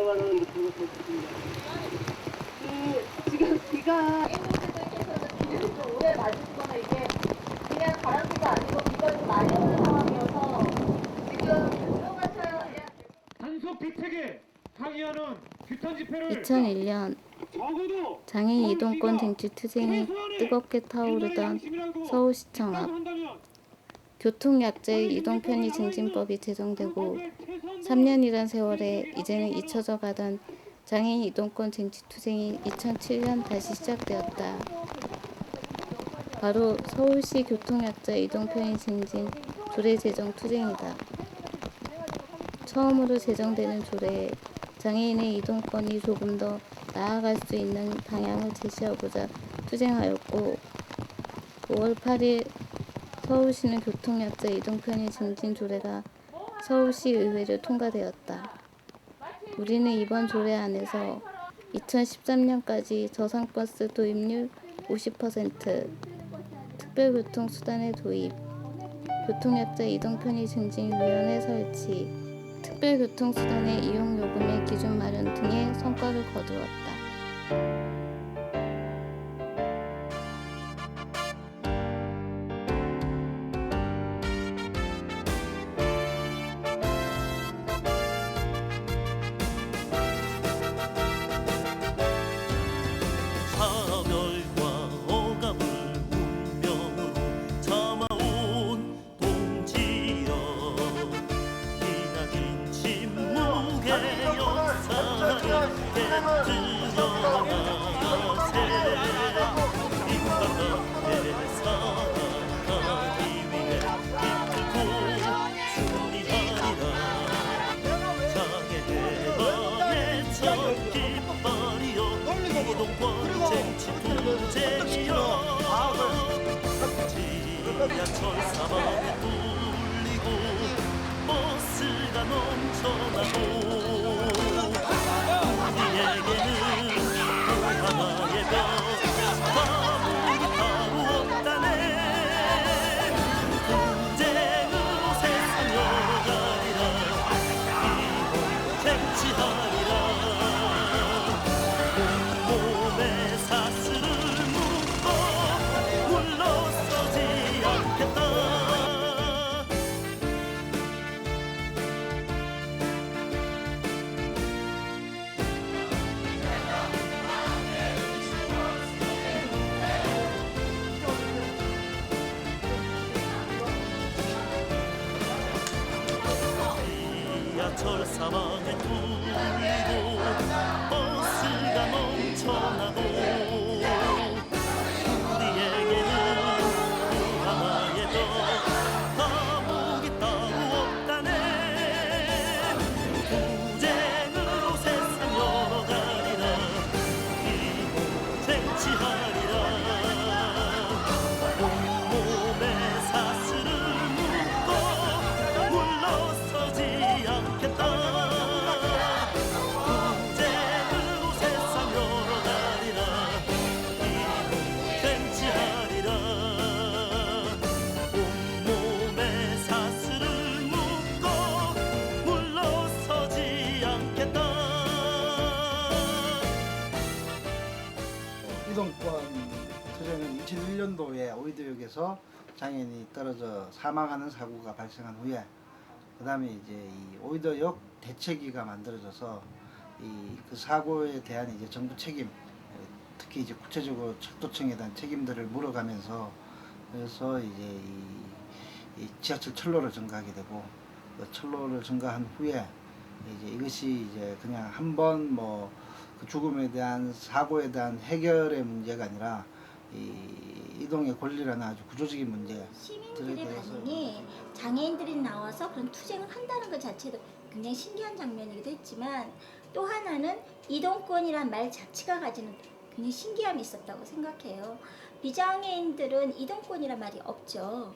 내려가는 느낌을 받습니다. 지금 비가 비를 좀 오래 맞으시거나 이게 그냥 바람비가 아니고 비가 좀 많이 오는 상황이어서 지금 들어가셔야 단속 대책에 항의하는 규탄 집회를 2001년 적어도 장애인 이동권 쟁취 투쟁이 뜨겁게 타오르던 서울시청 앞 교통약자의 이동편의 증진법이 제정되고 3년이란 세월에 이제는 잊혀져 가던 장애인 이동권 쟁취 투쟁이 2007년 다시 시작되었다. 바로 서울시 교통약자 이동편의 증진 조례 제정 투쟁이다. 처음으로 제정되는 조례에 장애인의 이동권이 조금 더 나아갈 수 있는 방향을 제시하고자 투쟁하였고 5월 8일 서울시는 교통약자 이동편의 증진 조례가 서울시 의회를 통과되었다. 우리는 이번 조례 안에서 2013년까지 저상버스 도입률 50%, 특별교통수단의 도입, 교통약자 이동편의 증진위원회 설치, 특별교통수단의 이용요금의 기준 마련 등의 성과를 거두었다. 사별과 어감을 운명으로 참아온 동지여 기나긴 침묵의 역사를 깨뜨려나가세 인간답게 살아가기 위해 이끌고 승리하리라 장애해방의 첫 깃발이여 이동권 쟁취 투쟁이여 지하철 사방에 뚫리고 버스가 넘쳐나고 우리에게는 하나의 별 아무리 따로 없다네 투쟁으로 세상 열어가리라 이동 쟁취하리라 몸에 사슬을 묶어 물러서지 않겠다 지하철 사방에 뚫리고 버스가 넘쳐나고 우리에게는 하나의 별 감옥이 따로 없다네 투쟁으로 세상 열어가리라 이동 쟁취하리라 온몸에 사슬을 묶어 물러서지 않겠다 투쟁으로 세상 열어가리라 이동 쟁취하리라 온몸에 사슬을 묶어 물러서지 않겠다 이동권 투쟁은 2001년도에 오이도역에서 장애인이 떨어져 사망하는 사고가 발생한 후에 그 다음에 이제 이 오이도역 대책위가 만들어져서 그 사고에 대한 이제 정부 책임, 특히 이제 구체적으로 철도청에 대한 책임들을 물어가면서 그래서 이제 이 지하철 철로를 증가하게 되고 그 철로를 증가한 후에 이제 이것이 이제 그냥 한번 뭐 그 죽음에 대한 사고에 대한 해결의 문제가 아니라 이동의 권리라는 아주 구조적인 문제들에 시민들의 대해서 반응이 장애인들이 나와서 그런 투쟁을 한다는 것 자체도 굉장히 신기한 장면이기도 했지만 또 하나는 이동권이란 말 자체가 가지는 굉장히 신기함이 있었다고 생각해요. 비장애인들은 이동권이란 말이 없죠.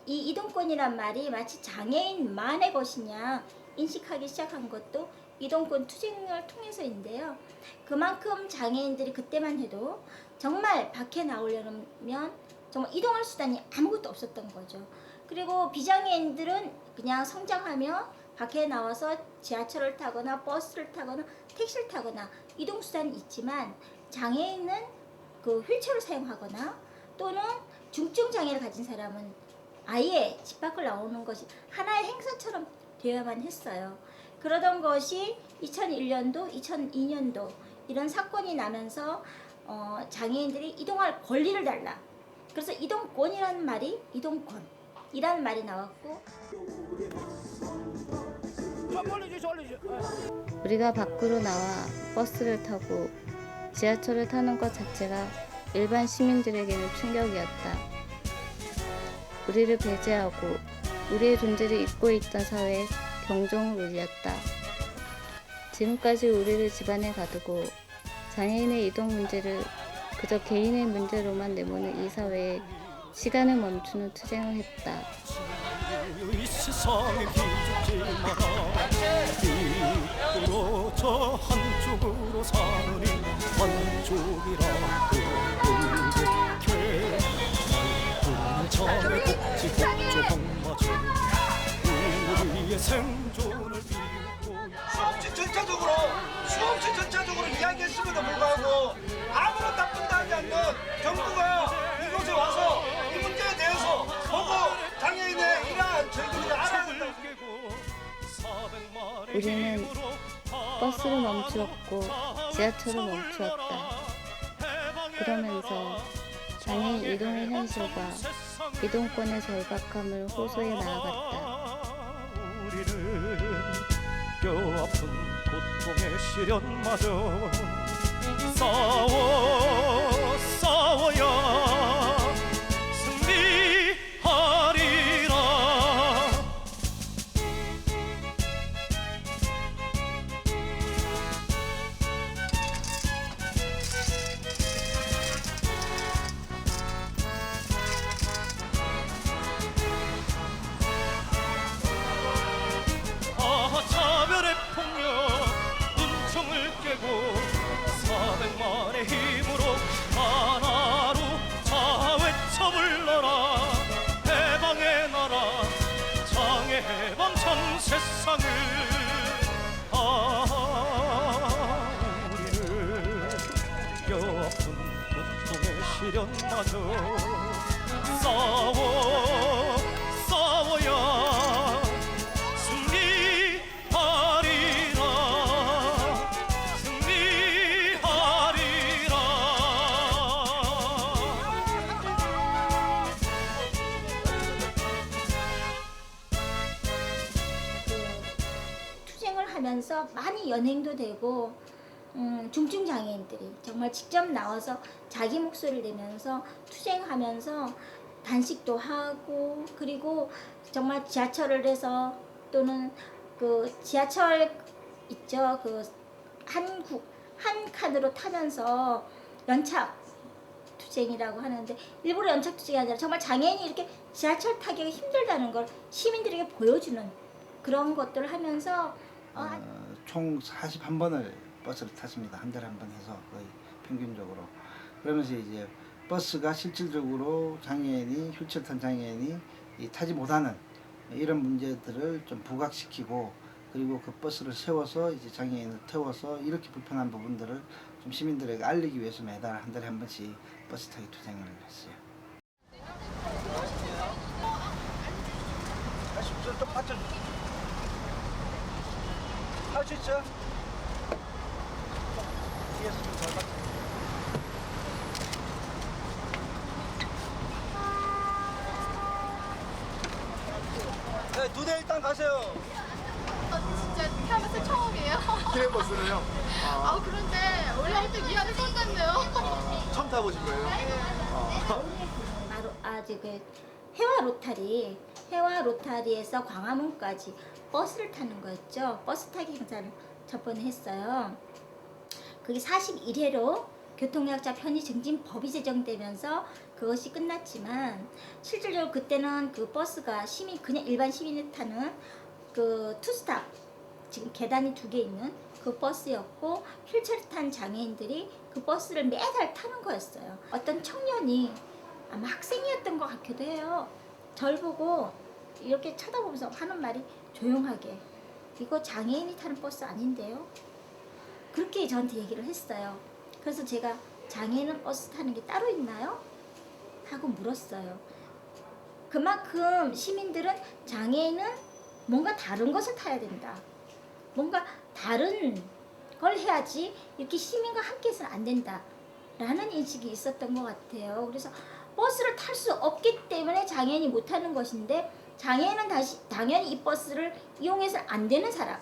이 이동권이란 말이 마치 장애인만의 것이냐 인식하기 시작한 것도 이동권 투쟁을 통해서인데요. 그만큼 장애인들이 그때만 해도 정말 밖에 나오려면 정말 이동할 수단이 아무것도 없었던 거죠. 그리고 비장애인들은 그냥 성장하며 밖에 나와서 지하철을 타거나 버스를 타거나 택시를 타거나 이동수단이 있지만 장애인은 그 휠체어를 사용하거나 또는 중증 장애를 가진 사람은 아예 집 밖을 나오는 것이 하나의 행사처럼 되어야만 했어요. 그러던 것이 2001년도, 2002년도 이런 사건이 나면서 장애인들이 이동할 권리를 달라. 그래서 이동권이라는 말이 이동권이라는 말이 나왔고 우리가 밖으로 나와 버스를 타고 지하철을 타는 것 자체가 일반 시민들에게는 충격이었다. 우리를 배제하고 우리의 존재를 잊고 있던 사회에 경종을 울렸다. 지금까지 우리를 집안에 가두고 장애인의 이동 문제를 그저 개인의 문제로만 내모는 이 사회에 시간을 멈추는 투쟁을 했다. 이 세상에 기죽지 마라. 이쪽으로 저 한쪽으로 사느니 한쪽이라고 울게 말뿐 전에 복지 복조복마저 우리의 생존을 빌고 수없이 전체적으로 이야기했음에도 불구하고 아무런 답변도 하지 않는 정부가 이곳에 와서 이 문제에 대해서 보고 장애인의 이러한 저희들이 알아야 된다고. 우리는 버스를 멈추었고 지하철을 멈추었다. 그러면서 장애인 이동의 현실과 이동권의 절박함을 호소해 나아갔다. 우리는 뼈아픈 고통의 시련마저 싸워야 승리하리라. 차별의 폭력 눈총을 깨고 400만의 힘으로 하나로 다 외쳐 불러라. 해방의 나라 장애 해방 전 세상을. 우리는 뼈아픈 고통의 시련마저 싸워야 하면서 많이 연행도 되고 중증 장애인들이 정말 직접 나와서 자기 목소리를 내면서 투쟁하면서 단식도 하고 그리고 정말 지하철을 해서 또는 그 지하철 있죠 그 한 칸으로 타면서 연착 투쟁이라고 하는데 일부러 연착 투쟁이 아니라 정말 장애인이 이렇게 지하철 타기가 힘들다는 걸 시민들에게 보여주는 그런 것들을 하면서 총 41번을 버스를 탔습니다. 한 달에 한 번 해서 거의 평균적으로. 그러면서 이제 버스가 실질적으로 장애인이 휠체어 탄 장애인이 타지 못하는 이런 문제들을 좀 부각시키고 그리고 그 버스를 세워서 이제 장애인을 태워서 이렇게 불편한 부분들을 좀 시민들에게 알리기 위해서 매달 한 달에 한 번씩 버스 타기 투쟁을 했어요. 좀 받쳐주세요. 할 수 있죠? 뒤에서 좀 잘 받쳐. 네, 2대 일단 가세요. 진짜 태어나서 처음이에요. 트램버스는요? 그런데 올라올 때 미안해 쏟았네요. 처음 타보신 거예요? 지금 해와 로타리에서 광화문까지 버스를 타는 거였죠. 버스 타기 행사를 첫 번에 했어요. 그게 41회로 교통약자 편의 증진법이 제정되면서 그것이 끝났지만 실질적으로 그때는 그 버스가 그냥 일반 시민이 타는 그 투스탑 지금 계단이 2개 있는 그 버스였고 휠체어를 탄 장애인들이 그 버스를 매달 타는 거였어요. 어떤 청년이 아마 학생이었던 것 같기도 해요. 절 보고 이렇게 쳐다보면서 하는 말이 조용하게 이거 장애인이 타는 버스 아닌데요? 그렇게 저한테 얘기를 했어요. 그래서 제가 장애인은 버스 타는 게 따로 있나요? 하고 물었어요. 그만큼 시민들은 장애인은 뭔가 다른 것을 타야 된다. 뭔가 다른 걸 해야지 이렇게 시민과 함께 해서는 안 된다. 라는 인식이 있었던 것 같아요. 그래서 버스를 탈 수 없기 때문에 장애인이 못 타는 것인데 장애인은 당연히 이 버스를 이용해서 안 되는 사람.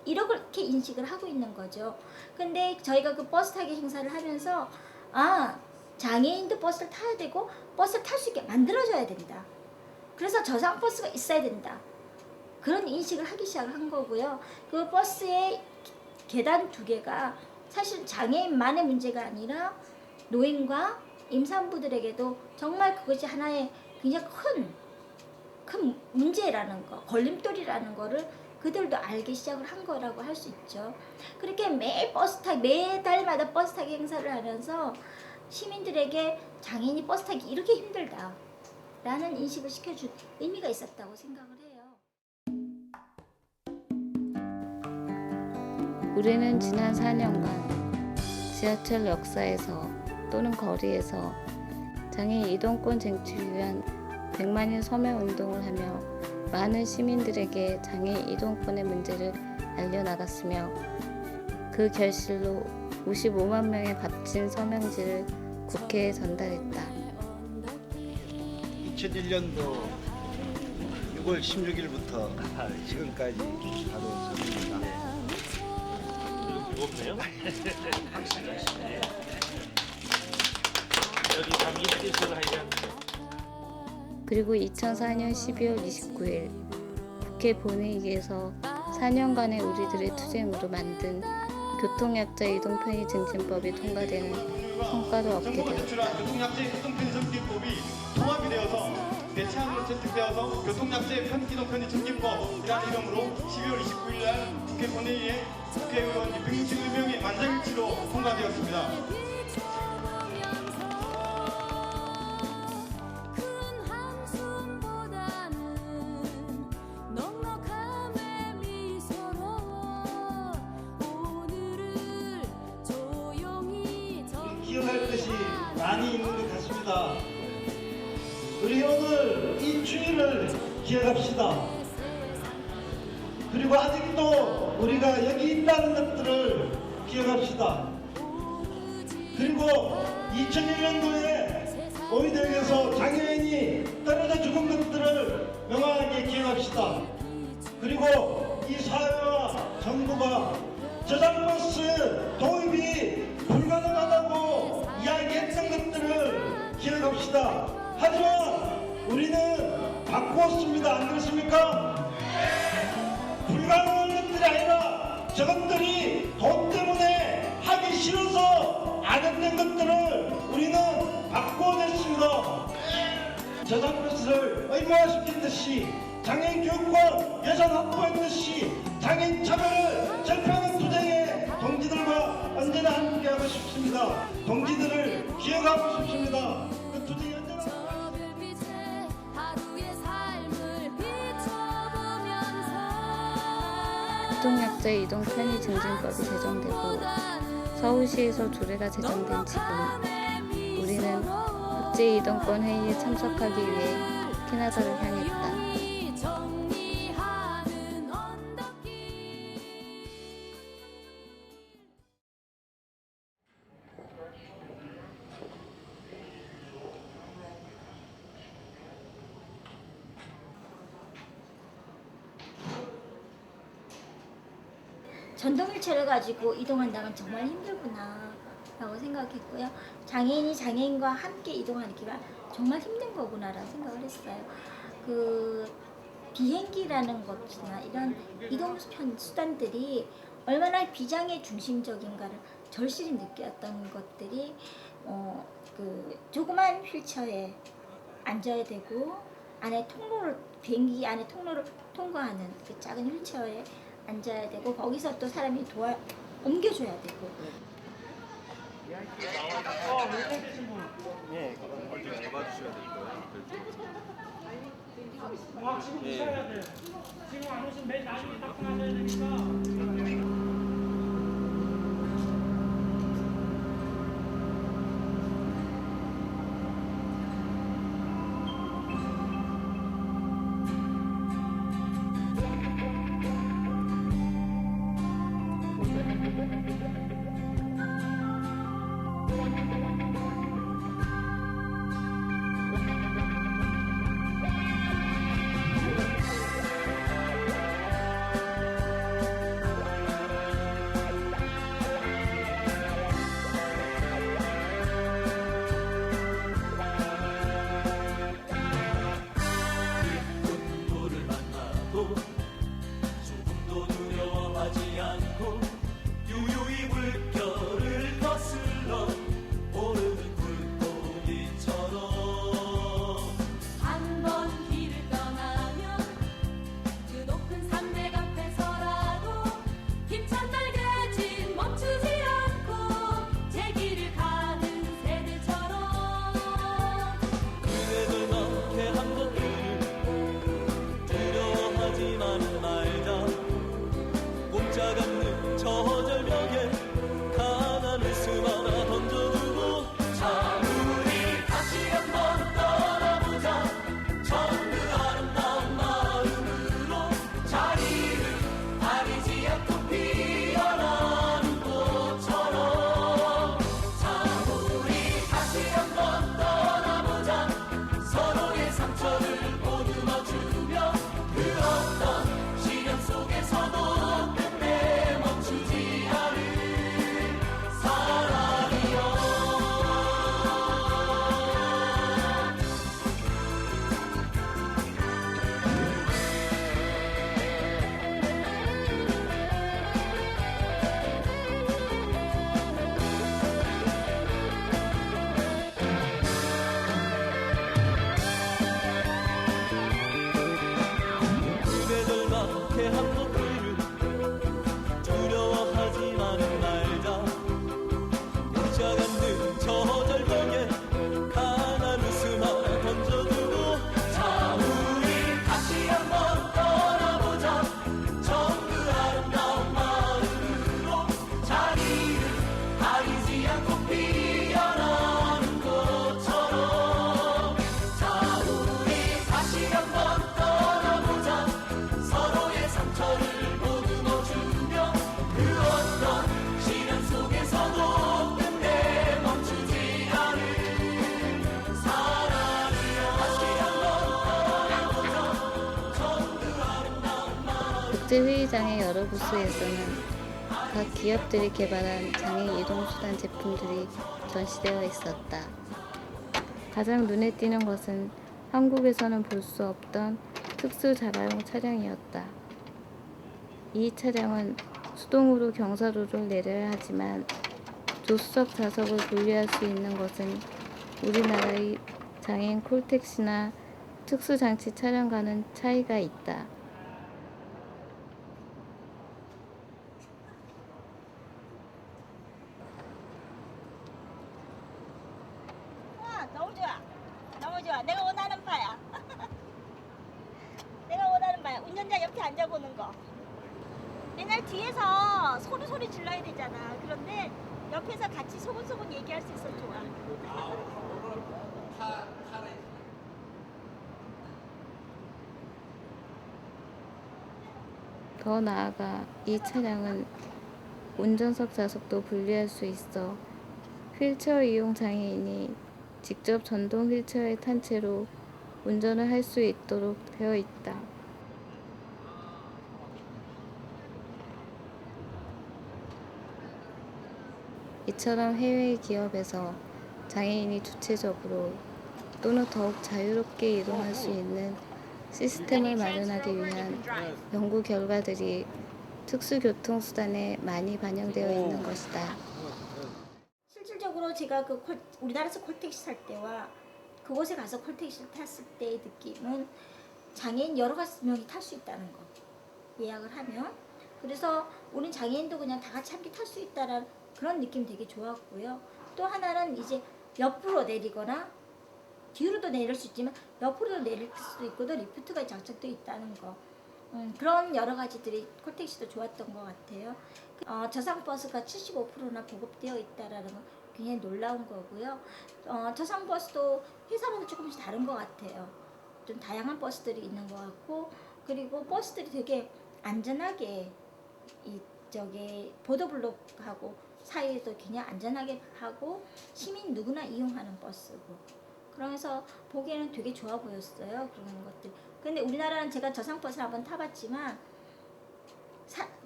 이렇게 인식을 하고 있는 거죠. 근데 저희가 그 버스 타기 행사를 하면서 장애인도 버스를 타야 되고 버스를 탈 수 있게 만들어줘야 된다. 그래서 저상 버스가 있어야 된다. 그런 인식을 하기 시작한 거고요. 그 버스의 계단 2개가 사실 장애인만의 문제가 아니라 노인과 임산부들에게도 정말 그것이 하나의 굉장히 큰 문제라는 거, 걸림돌이라는 거를 그들도 알기 시작을 한 거라고 할 수 있죠. 그렇게 매달마다 버스 타기 행사를 하면서 시민들에게 장애인이 버스 타기 이렇게 힘들다 라는 인식을 시켜준 의미가 있었다고 생각을 해요. 우리는 지난 4년간 지하철 역사에서 또는 거리에서 장애인 이동권 쟁취를 위한 100만인 서명 운동을 하며 많은 시민들에게 장애인 이동권의 문제를 알려나갔으며 그 결실로 55만 명의 값진 서명지를 국회에 전달했다. 2001년도 6월 16일부터 지금까지 하루 서명입니다. 무겁네요. 여기 감기 뜻을 하면. 그리고 2004년 12월 29일 국회 본회의에서 4년간의 우리들의 투쟁으로 만든 교통약자 이동 편의 증진법이 통과되는 성과를 얻게 정부가 되었다. 제출한 교통약자 이동 편의 증진법이 통합이 되어서 대체안으로 채택되어서 교통약자 이동 편의 증진법이라는 이름으로 12월 29일 날 국회 본회의에 국회의원 261명이 만장일치로 통과되었습니다. 기억할 것이 많이 있는 것 같습니다. 우리 오늘 이 추위를 기억합시다. 그리고 아직도 우리가 여기 있다는 것들을 기억합시다. 그리고 2001년도에 오이도역에서 장애인이 떨어져 죽은 것들을 명확하게 기억합시다. 그리고 이 사회와 정부가 저장버스 도입이 불가능하다고 이야기했던 것들을 기억합시다. 하지만 우리는 바꾸었습니다. 안 그렇습니까? 불가능한 것들이 아니라 저것들이 돈 때문에 하기 싫어서 안 했던 것들을 우리는 바꾸어냈습니다. 저장버스를 의무화시킨 듯이 장애인 교육권 예산 확보했듯이 장애인 차별을 절표하는 투쟁에 동지들과 언제나 함께하고 싶습니다. 동지들을 기억하고 싶습니다. 그 투쟁이 언제나 교통약자 이동 편의 증진법이 제정되고 서울시에서 조례가 제정된 지금 우리는 국제이동권 회의에 참석하기 위해 캐나다를 향했다. 전동 휠체어를 가지고 이동한다면 정말 힘들구나 라고 생각했고요. 장애인이 장애인과 함께 이동하기가 정말 힘든 거구나 라는 생각을 했어요. 그 비행기라는 것이나 이런 이동 수단들이 얼마나 비장애 중심적인가를 절실히 느꼈던 것들이 그 조그만 휠체어에 앉아야 되고 안에 비행기 안에 통로를 통과하는 그 작은 휠체어에 앉아야 되고 거기서 또 사람이 옮겨줘야 되고. 지금 오셔야 돼요. 지금 안 오시면 맨 나중에 딱 나셔야 되니까. 국제회의장의 여러 부스에서는 각 기업들이 개발한 장애인 이동수단 제품들이 전시되어 있었다. 가장 눈에 띄는 것은 한국에서는 볼 수 없던 특수 자가용 차량이었다. 이 차량은 수동으로 경사 조절내려야 하지만 조수석 좌석을 분리할 수 있는 것은 우리나라의 장애인 콜택시나 특수장치 차량과는 차이가 있다. 너무 좋아. 너무 좋아. 내가 원하는 바야. 내가 원하는 바야. 운전자 옆에 앉아보는 거. 맨날 뒤에서 소리 질러야 되잖아. 그런데 옆에서 같이 소곤소곤 얘기할 수 있어서 좋아. 더 나아가 이 차량은 운전석 좌석도 분리할 수 있어 휠체어 이용 장애인이 직접 전동 휠체어에 탄 채로 운전을 할 수 있도록 되어 있다. 이처럼 해외 기업에서 장애인이 주체적으로 또는 더욱 자유롭게 이동할 수 있는 시스템을 마련하기 위한 연구 결과들이 특수교통수단에 많이 반영되어 있는 것이다. 실질적으로 제가 우리나라에서 콜택시 탈 때와 그곳에 가서 콜택시를 탔을 때의 느낌은 장애인 여러 가지 명이 탈 수 있다는 거. 예약을 하면. 그래서 우린 장애인도 그냥 다 같이 함께 탈 수 있다는 그런 느낌 되게 좋았고요. 또 하나는 이제 옆으로 내리거나 뒤로도 내릴 수 있지만 옆으로도 내릴 수도 있거든. 리프트가 장착되어 있다는 거. 그런 여러 가지들이 콜택시도 좋았던 것 같아요. 저상버스가 75%나 보급되어 있다라는 건 굉장히 놀라운 거고요. 저상버스도 회사마다 조금씩 다른 것 같아요. 좀 다양한 버스들이 있는 것 같고, 그리고 버스들이 되게 안전하게 보도블록하고 사이에도 굉장히 안전하게 하고 시민 누구나 이용하는 버스고, 그러면서 보기에는 되게 좋아 보였어요. 그런 것들. 근데 우리나라는 제가 저상버스를 한번 타봤지만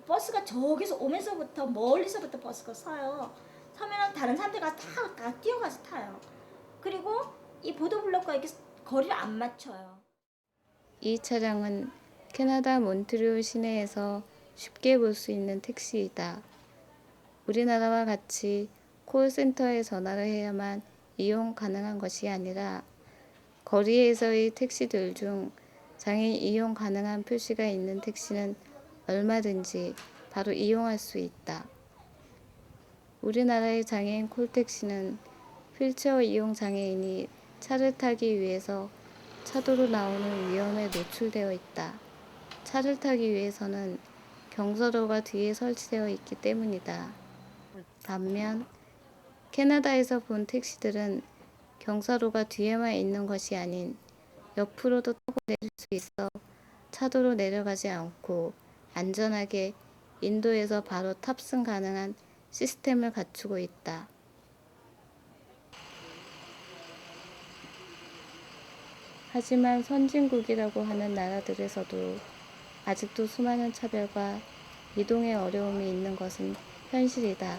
버스가 저기서 오면서부터 멀리서부터 버스가 서요. 서면은 다른 사람들이 다 뛰어가서 타요. 그리고 이 보도블록과 이렇게 거리를 안 맞춰요. 이 차량은 캐나다 몬트리올 시내에서 쉽게 볼 수 있는 택시이다. 우리나라와 같이 콜센터에 전화를 해야만 이용 가능한 것이 아니라 거리에서의 택시들 중 장애인 이용 가능한 표시가 있는 택시는 얼마든지 바로 이용할 수 있다. 우리나라의 장애인 콜택시는 휠체어 이용 장애인이 차를 타기 위해서 차도로 나오는 위험에 노출되어 있다. 차를 타기 위해서는 경사로가 뒤에 설치되어 있기 때문이다. 반면 캐나다에서 본 택시들은 경사로가 뒤에만 있는 것이 아닌 옆으로도 타고 내릴 수 있어 차도로 내려가지 않고 안전하게 인도에서 바로 탑승 가능한 시스템을 갖추고 있다. 하지만 선진국이라고 하는 나라들에서도 아직도 수많은 차별과 이동의 어려움이 있는 것은 현실이다.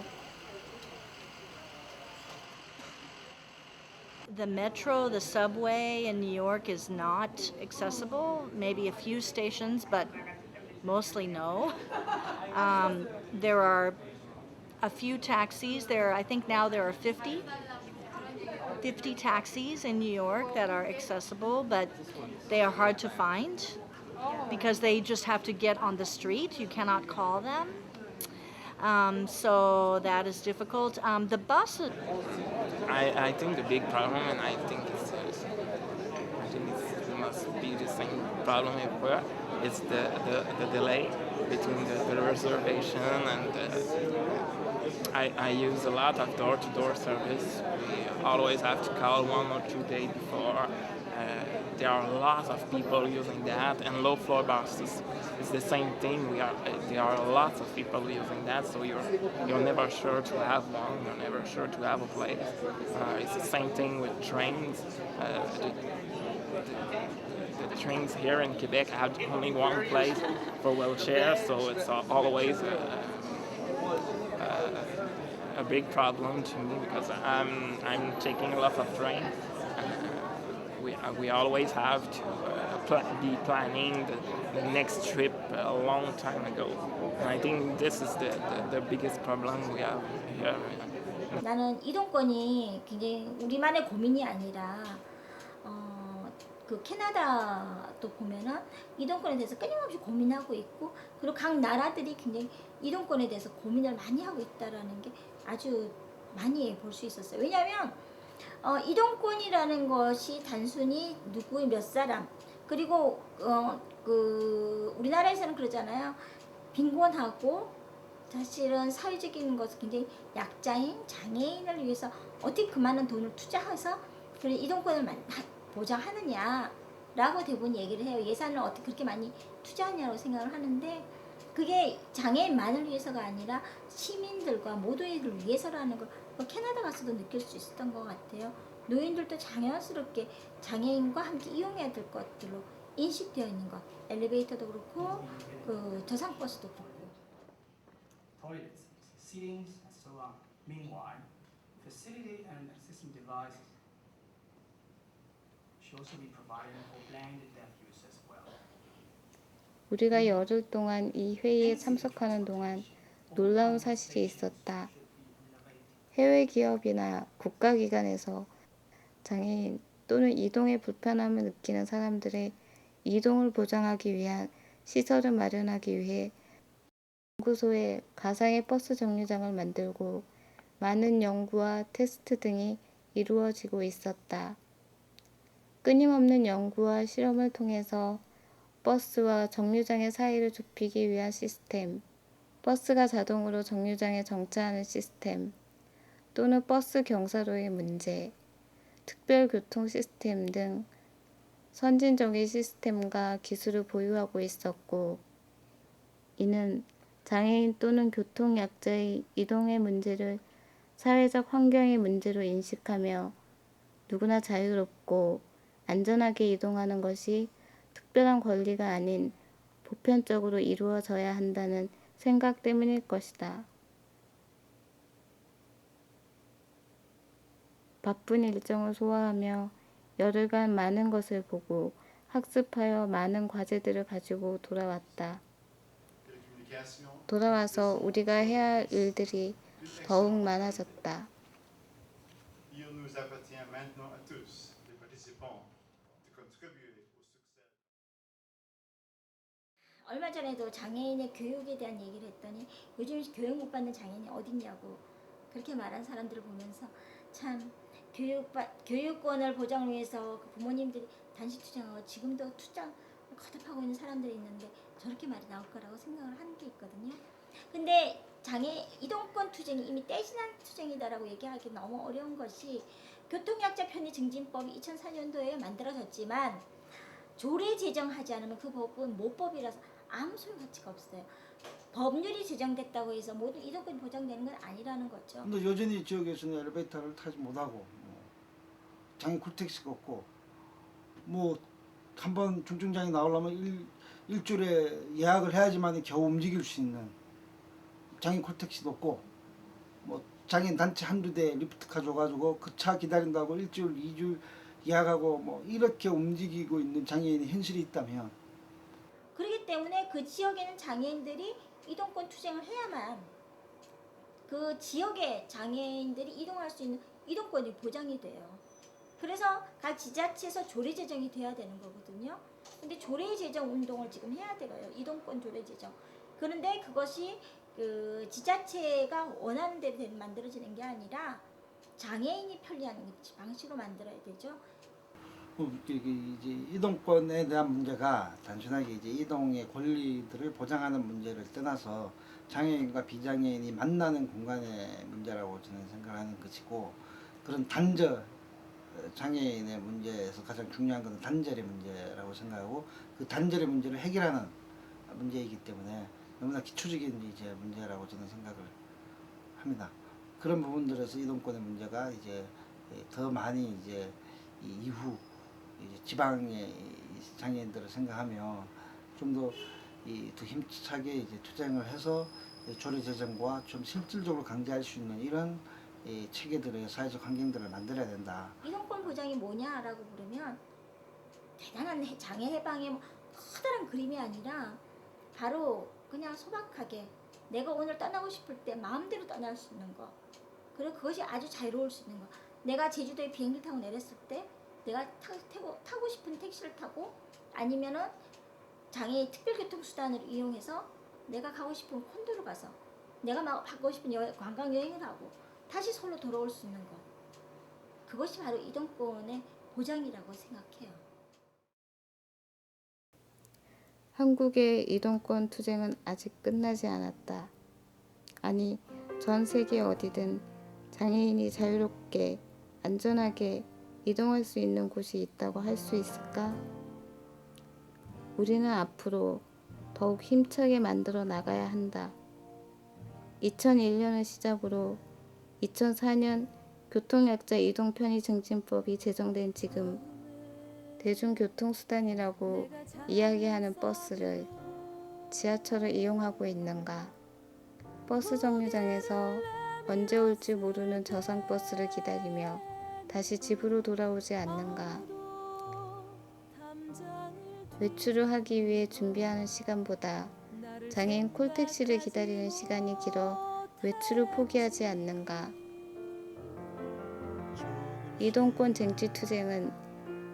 The metro, the subway in New York is not accessible. Maybe a few stations, but mostly no. There are a few taxis. I think now there are 50 taxis in New York that are accessible, but they are hard to find because they just have to get on the street. You cannot call them. So that is difficult. The buses. I think the big problem, and I think it must be the same problem everywhere. It's the delay between the reservation and I use a lot of door-to-door service. We always have to call 1 or 2 days before. There are a lot of people using that, and low-floor buses. It's the same thing. There are lots of people using that, so you're never sure to have one. You're never sure to have a place. It's the same thing with trains. The trains here in Quebec have only one place for wheelchairs, so it's always a big problem to me because I'm taking a lot of train. We always have to be planning the next trip a long time ago. And I think this is the biggest problem we have here. 나는 이동권이 굉장히 우리만의 고민이 아니라 그 캐나다도 보면은 이동권에 대해서 끊임없이 고민하고 있고, 그리고 각 나라들이 굉장히 이동권에 대해서 고민을 많이 하고 있다라는 게 아주 많이 볼 수 있었어요. 왜냐하면 이동권이라는 것이 단순히 누구의 몇 사람, 그리고 그 우리나라에서는 그러잖아요. 빈곤하고 사실은 사회적인 것은 굉장히 약자인 장애인을 위해서 어떻게 그 많은 돈을 투자해서 그런 이동권을 보장하느냐라고 대부분 얘기를 해요. 예산을 어떻게 그렇게 많이 투자하냐고 생각을 하는데, 그게 장애인만을 위해서가 아니라 시민들과 모두를 위해서라는 걸 캐나다 가서도 느낄 수 있었던 것 같아요. 노인들도 자연스럽게 장애인과 함께 이용해야 될 것들로 인식되어 있는 것. 엘리베이터도 그렇고 그 저상버스도 그렇고. Toilets, seatings, and so on. Meanwhile, facility and assistive devices should also be provided for blind and deaf use as well. 우리가 열흘 동안 이 회의에 참석하는 동안 놀라운 사실이 있었다. 해외 기업이나 국가기관에서 장애인 또는 이동에 불편함을 느끼는 사람들의 이동을 보장하기 위한 시설을 마련하기 위해 연구소에 가상의 버스 정류장을 만들고 많은 연구와 테스트 등이 이루어지고 있었다. 끊임없는 연구와 실험을 통해서 버스와 정류장의 사이를 좁히기 위한 시스템, 버스가 자동으로 정류장에 정차하는 시스템, 또는 버스 경사로의 문제, 특별교통 시스템 등 선진적인 시스템과 기술을 보유하고 있었고, 이는 장애인 또는 교통약자의 이동의 문제를 사회적 환경의 문제로 인식하며 누구나 자유롭고 안전하게 이동하는 것이 특별한 권리가 아닌 보편적으로 이루어져야 한다는 생각 때문일 것이다. 바쁜 일정을 소화하며 열흘간 많은 것을 보고 학습하여 많은 과제들을 가지고 돌아왔다. 돌아와서 우리가 해야 할 일들이 더욱 많아졌다. 얼마 전에도 장애인의 교육에 대한 얘기를 했더니 요즘 교육 못 받는 장애인이 어딨냐고 그렇게 말한 사람들을 보면서 참 교육권을 보장을 위해서 그 부모님들이 단시 투쟁하고 지금도 투쟁을 거듭하고 있는 사람들이 있는데 저렇게 말이 나올 거라고 생각을 하는 게 있거든요. 근데 장애 이동권 투쟁이 이미 떼지난 투쟁이다라고 얘기하기 너무 어려운 것이 교통약자 편의 증진법이 2004년도에 만들어졌지만 조례 제정하지 않으면 그 법은 모법이라서 아무 소용 가치가 없어요. 법률이 제정됐다고 해서 모든 이동권이 보장되는 건 아니라는 거죠. 근데 여전히 지역에서는 엘리베이터를 타지 못하고 장애 쿨택시가 없고 한번 중증장애 나오려면 일주일에 예약을 해야지만 겨우 움직일 수 있는 장애 콜택시도 없고 장애인 단체 한두 대 리프트카 줘가지고 그 차 기다린다고 일주일, 2주일 예약하고 이렇게 움직이고 있는 장애인의 현실이 있다면 그렇기 때문에 그 지역에는 장애인들이 이동권 투쟁을 해야만 그 지역의 장애인들이 이동할 수 있는 이동권이 보장이 돼요. 그래서 각 지자체에서 조례 제정이 돼야 되는 거거든요. 근데 조례 제정 운동을 지금 해야 되고요. 이동권 조례 제정. 그런데 그것이 그 지자체가 원하는 대로 만들어지는 게 아니라 장애인이 편리한 방식으로 만들어야 되죠. 이제 이동권에 대한 문제가 단순하게 이제 이동의 권리들을 보장하는 문제를 떠나서 장애인과 비장애인이 만나는 공간의 문제라고 저는 생각하는 것이고, 그런 단절 장애인의 문제에서 가장 중요한 것은 단절의 문제라고 생각하고, 그 단절의 문제를 해결하는 문제이기 때문에 너무나 기초적인 이제 문제라고 저는 생각을 합니다. 그런 부분들에서 이동권의 문제가 이제 더 많이 이제 이후 이제 지방의 장애인들을 생각하며 좀 더 힘차게 이제 투쟁을 해서 조례 제정과 좀 실질적으로 강제할 수 있는 이런 체계들의 사회적 환경들을 만들어야 된다. 이동권 보장이 뭐냐라고 물으면 대단한 장애 해방의 커다란 그림이 아니라 바로 그냥 소박하게 내가 오늘 떠나고 싶을 때 마음대로 떠날 수 있는 거, 그리고 그것이 아주 자유로울 수 있는 거. 내가 제주도에 비행기 타고 내렸을 때 내가 타고 싶은 택시를 타고, 아니면은 장애인 특별교통수단을 이용해서 내가 가고 싶은 콘도로 가서 내가 막 받고 싶은 관광 여행을 하고 다시 서울로 돌아올 수 있는 것, 그것이 바로 이동권의 보장이라고 생각해요. 한국의 이동권 투쟁은 아직 끝나지 않았다. 아니, 전 세계 어디든 장애인이 자유롭게 안전하게 이동할 수 있는 곳이 있다고 할 수 있을까? 우리는 앞으로 더욱 힘차게 만들어 나가야 한다. 2001년을 시작으로 2004년 교통약자 이동편의증진법이 제정된 지금 대중교통수단이라고 이야기하는 버스를, 지하철을 이용하고 있는가? 버스 정류장에서 언제 올지 모르는 저상버스를 기다리며 다시 집으로 돌아오지 않는가? 외출을 하기 위해 준비하는 시간보다 장애인 콜택시를 기다리는 시간이 길어 외출을 포기하지 않는가? 이동권 쟁취 투쟁은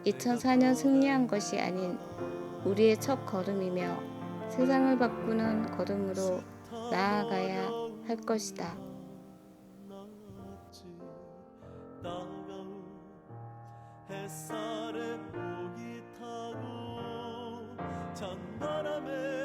2004년 승리한 것이 아닌 우리의 첫 걸음이며 세상을 바꾸는 걸음으로 나아가야 할 것이다. 햇살에 목이 타고 찬바람에